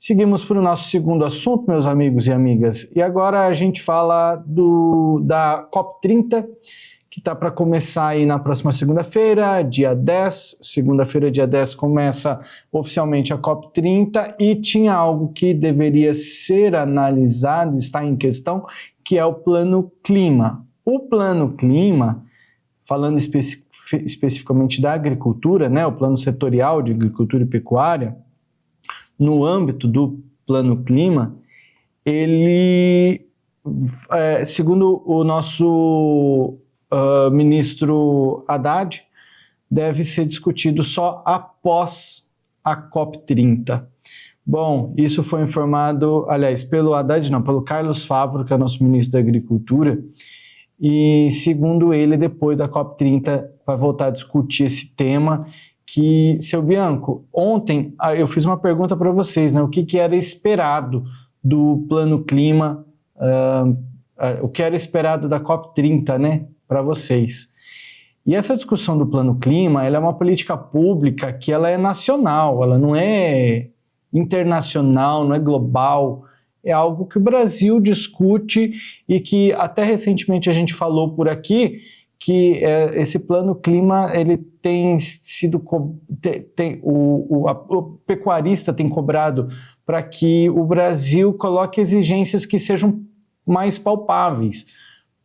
Seguimos para o nosso segundo assunto, meus amigos e amigas, e agora a gente fala da COP30, que está para começar aí na próxima segunda-feira, dia 10. Segunda-feira, dia 10, começa oficialmente a COP30 e tinha algo que deveria ser analisado, está em questão, que é o Plano Clima. O Plano Clima, falando especificamente da agricultura, né, o Plano Setorial de Agricultura e Pecuária, no âmbito do Plano Clima, ele, segundo o nosso ministro Haddad, deve ser discutido só após a COP30. Bom, isso foi informado, aliás, pelo Haddad, não, pelo Carlos Favaro, que é o nosso ministro da Agricultura, e segundo ele, depois da COP30 vai voltar a discutir esse tema, que, seu Bianco, ontem eu fiz uma pergunta para vocês, né, o que era esperado do Plano Clima, o que era esperado da COP30, né, para vocês. E essa discussão do Plano Clima, ela é uma política pública que ela é nacional, ela não é internacional, não é global, é algo que o Brasil discute e que até recentemente a gente falou por aqui que esse Plano Clima, ele tem sido, o pecuarista tem cobrado para que o Brasil coloque exigências que sejam mais palpáveis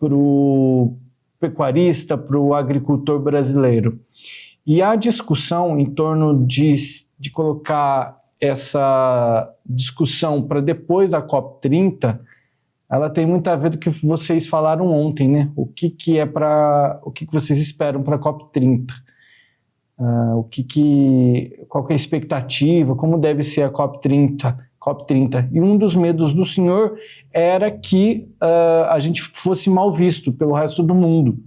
para o pecuarista, para o agricultor brasileiro. E a discussão em torno de colocar essa discussão para depois da COP30, ela tem muito a ver do que vocês falaram ontem, né? O que vocês esperam para a COP30? Qual que é a expectativa? Como deve ser a COP30? E um dos medos do senhor era que a gente fosse mal visto pelo resto do mundo.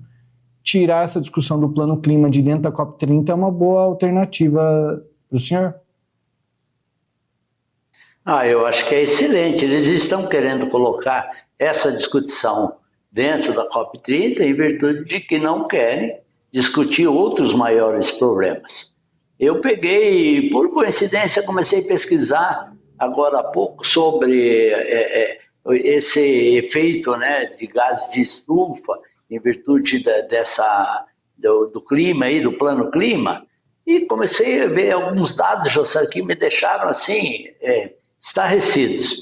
Tirar essa discussão do Plano Clima de dentro da COP30 é uma boa alternativa para o senhor? Eu acho que é excelente. Eles estão querendo colocar essa discussão dentro da COP30 em virtude de que não querem discutir outros maiores problemas. Eu peguei, por coincidência, comecei a pesquisar agora há pouco sobre esse efeito, né, de gás de estufa em virtude do clima, aí, do Plano Clima, e comecei a ver alguns dados, José, que me deixaram assim estarrecidos.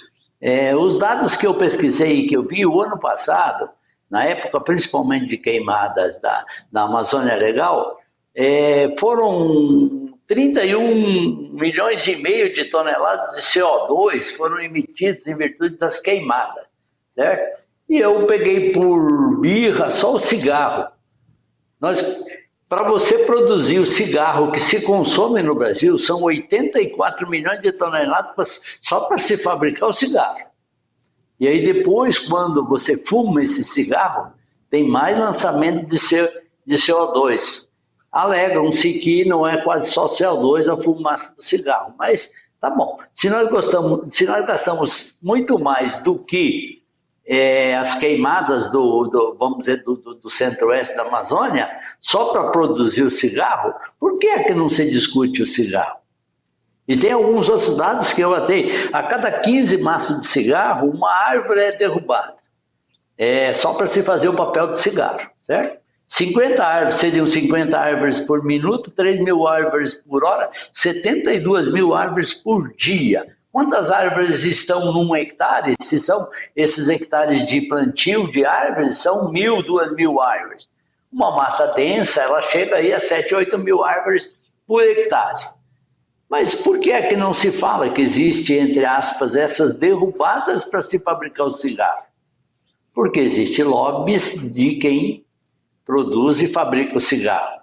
Os dados que eu pesquisei e que eu vi o ano passado, na época principalmente de queimadas da Amazônia Legal, foram 31 milhões e meio de toneladas de CO2 foram emitidos em virtude das queimadas, certo? E eu peguei por birra só o cigarro. Para você produzir o cigarro que se consome no Brasil, são 84 milhões de toneladas só para se fabricar o cigarro. E aí depois, quando você fuma esse cigarro, tem mais lançamento de CO2. Alegam-se que não é quase só CO2 a fumaça do cigarro. Mas tá bom, se nós gastamos muito mais do que as queimadas vamos dizer, do centro-oeste da Amazônia, só para produzir o cigarro, por que é que não se discute o cigarro? E tem alguns outros dados que eu atei. A cada 15 maços de cigarro, uma árvore é derrubada. Só para se fazer o papel de cigarro, certo? 50 árvores, seriam 50 árvores por minuto, 3 mil árvores por hora, 72 mil árvores por dia. Quantas árvores estão num hectare? Se são esses hectares de plantio de árvores, são 1.000, 2.000 árvores. Uma mata densa, ela chega aí a 7, 8 mil árvores por hectare. Mas por que é que não se fala que existe, entre aspas, essas derrubadas para se fabricar o cigarro? Porque existe lobbies de quem produz e fabrica o cigarro.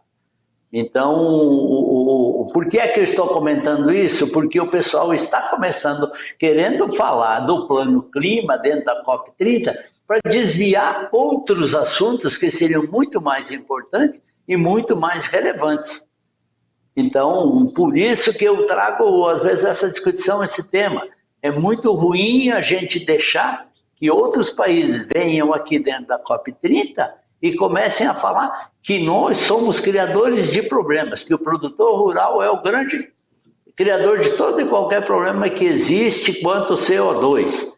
Então, por que é que eu estou comentando isso? Porque o pessoal está começando, querendo falar do Plano Clima dentro da COP30, para desviar outros assuntos que seriam muito mais importantes e muito mais relevantes. Então, por isso que eu trago, às vezes, essa discussão, esse tema. É muito ruim a gente deixar que outros países venham aqui dentro da COP30 e comecem a falar que nós somos criadores de problemas, que o produtor rural é o grande criador de todo e qualquer problema que existe quanto ao CO2.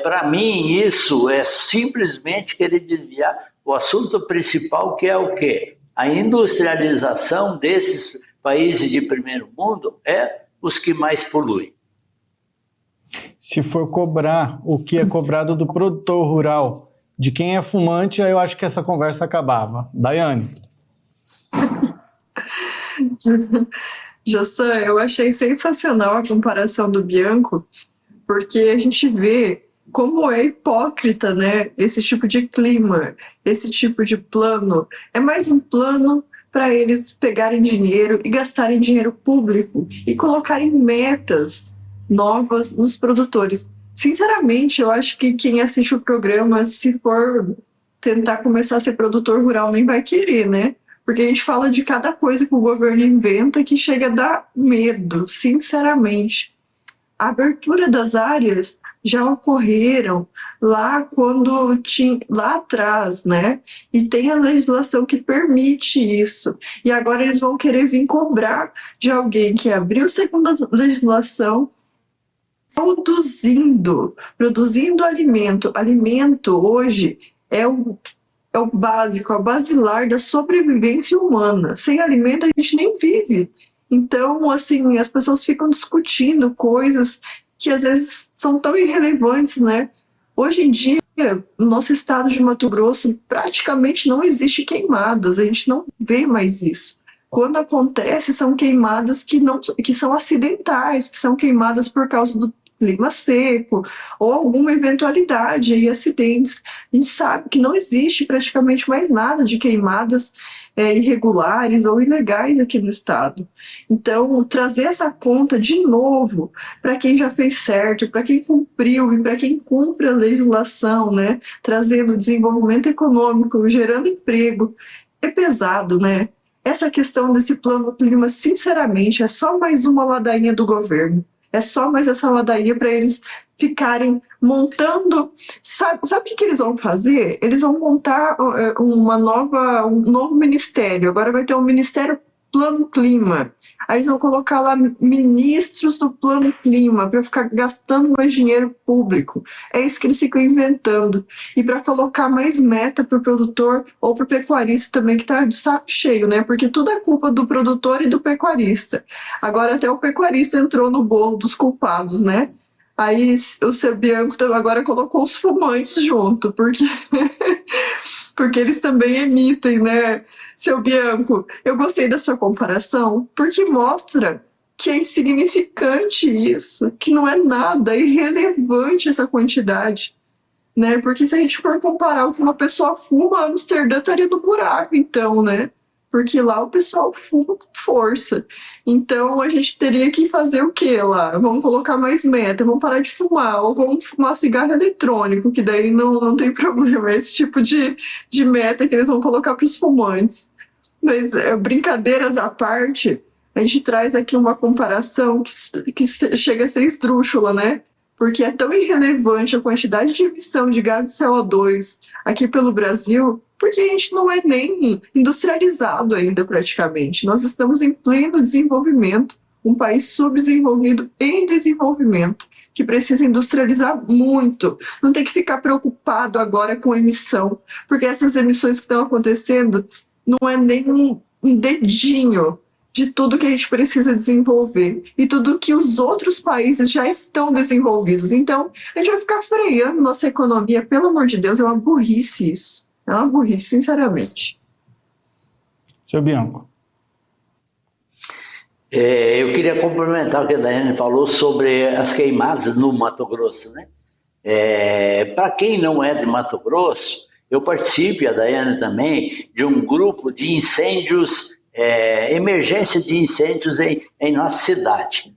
Para mim, isso é simplesmente querer desviar o assunto principal, que é o quê? A industrialização desses países de primeiro mundo é os que mais poluem. Se for cobrar o que é cobrado do produtor rural, de quem é fumante, aí eu acho que essa conversa acabava. Daiane. Jossan, eu achei sensacional a comparação do Bianco, porque a gente vê como é hipócrita, né, esse tipo de clima, esse tipo de plano. É mais um plano para eles pegarem dinheiro e gastarem dinheiro público e colocarem metas novas nos produtores. Sinceramente, eu acho que quem assiste o programa, se for tentar começar a ser produtor rural, nem vai querer, né? Porque a gente fala de cada coisa que o governo inventa que chega a dar medo, sinceramente. A abertura das áreas já ocorreram lá quando tinha lá atrás, né? E tem a legislação que permite isso. E agora eles vão querer vir cobrar de alguém que abriu segundo a legislação, produzindo alimento. Alimento hoje é o básico, a basilar da sobrevivência humana. Sem alimento a gente nem vive. Então, assim, as pessoas ficam discutindo coisas que às vezes são tão irrelevantes, né? Hoje em dia, no nosso estado de Mato Grosso, praticamente não existe queimadas, a gente não vê mais isso. Quando acontece, são queimadas que são acidentais, que são queimadas por causa do clima seco ou alguma eventualidade e acidentes. A gente sabe que não existe praticamente mais nada de queimadas irregulares ou ilegais aqui no estado. Então, trazer essa conta de novo para quem já fez certo, para quem cumpriu e para quem cumpre a legislação, né? Trazendo desenvolvimento econômico, gerando emprego, é pesado, né? Essa questão desse plano clima, sinceramente, é só mais uma ladainha do governo. É só mais essa ladainha para eles ficarem montando. Sabe o que eles vão fazer? Eles vão montar um novo ministério. Agora vai ter um Ministério Plano Clima. Aí eles vão colocar lá ministros do Plano Clima para ficar gastando mais dinheiro público. É isso que eles ficam inventando. E para colocar mais meta para o produtor ou para o pecuarista também, que está de saco cheio, né? Porque tudo é culpa do produtor e do pecuarista. Agora até o pecuarista entrou no bolo dos culpados, né? Aí o seu Bianco agora colocou os fumantes junto, porque eles também emitem, né? Seu Bianco, eu gostei da sua comparação, porque mostra que é insignificante isso, que não é nada, é irrelevante essa quantidade, né? Porque se a gente for comparar o que uma pessoa fuma, Amsterdã estaria no buraco, então, né? Porque lá o pessoal fuma com força. Então a gente teria que fazer o quê lá? Vamos colocar mais meta, vamos parar de fumar, ou vamos fumar cigarro eletrônico, que daí não tem problema. É esse tipo de meta que eles vão colocar para os fumantes. Mas brincadeiras à parte, a gente traz aqui uma comparação que chega a ser esdrúxula, né? Porque é tão irrelevante a quantidade de emissão de gases CO2 aqui pelo Brasil, porque a gente não é nem industrializado ainda praticamente. Nós estamos em pleno desenvolvimento, um país subdesenvolvido em desenvolvimento, que precisa industrializar muito. Não tem que ficar preocupado agora com emissão, porque essas emissões que estão acontecendo não é nem um dedinho de tudo que a gente precisa desenvolver e tudo que os outros países já estão desenvolvidos. Então, a gente vai ficar freando nossa economia, pelo amor de Deus, é uma burrice isso. É uma burrice, sinceramente. Seu Bianco. Eu queria complementar o que a Daiane falou sobre as queimadas no Mato Grosso, né? Para quem não é de Mato Grosso, eu participo, e a Daiane também, de um grupo de incêndios, emergência de incêndios em nossa cidade.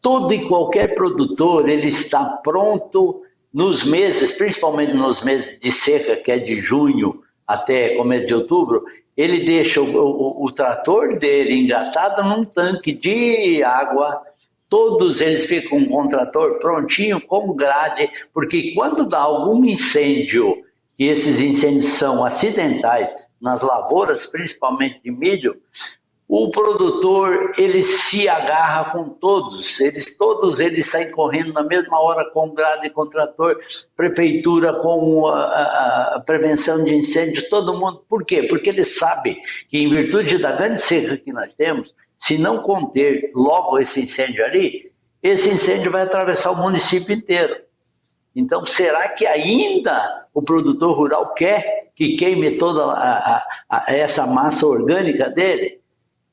Todo e qualquer produtor, ele está pronto nos meses, principalmente nos meses de seca, que é de junho até começo de outubro, ele deixa o trator dele engatado num tanque de água. Todos eles ficam com o trator prontinho, com grade, porque quando dá algum incêndio, e esses incêndios são acidentais nas lavouras, principalmente de milho, o produtor, ele se agarra com todos eles saem correndo na mesma hora com o grade e com o trator, prefeitura com a prevenção de incêndio, todo mundo. Por quê? Porque eles sabem que, em virtude da grande seca que nós temos, se não conter logo esse incêndio ali, esse incêndio vai atravessar o município inteiro. Então, será que ainda o produtor rural quer que queime toda essa massa orgânica dele?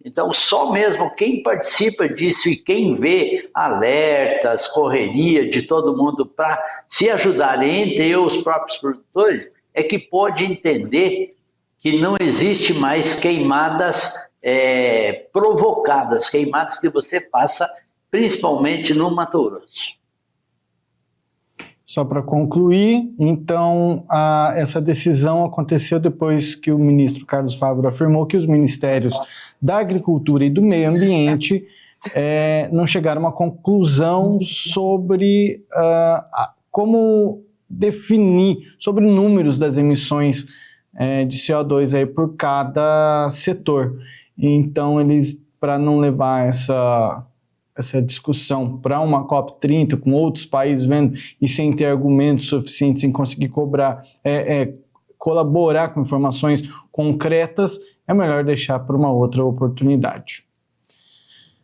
Então, só mesmo quem participa disso e quem vê alertas, correria de todo mundo para se ajudarem entre os próprios produtores, é que pode entender que não existe mais queimadas provocadas, queimadas que você faça principalmente no Mato Grosso. Só para concluir, então, essa decisão aconteceu depois que o ministro Carlos Fávaro afirmou que os ministérios da Agricultura e do Meio Ambiente não chegaram a uma conclusão sobre como definir, sobre números das emissões de CO2 aí por cada setor. Então, eles, para não levar essa discussão para uma COP30, com outros países vendo e sem ter argumentos suficientes, sem conseguir colaborar com informações concretas, é melhor deixar para uma outra oportunidade.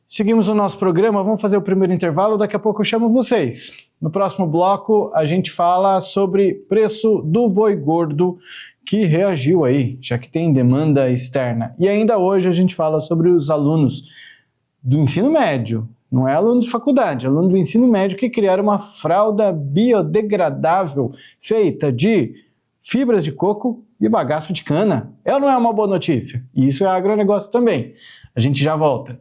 Seguimos o nosso programa, vamos fazer o primeiro intervalo, daqui a pouco eu chamo vocês. No próximo bloco, a gente fala sobre preço do boi gordo, que reagiu aí, já que tem demanda externa. E ainda hoje a gente fala sobre os alunos do ensino médio, não é aluno de faculdade, aluno do ensino médio que criaram uma fralda biodegradável feita de fibras de coco e bagaço de cana. Não é uma boa notícia? E isso é agronegócio também. A gente já volta.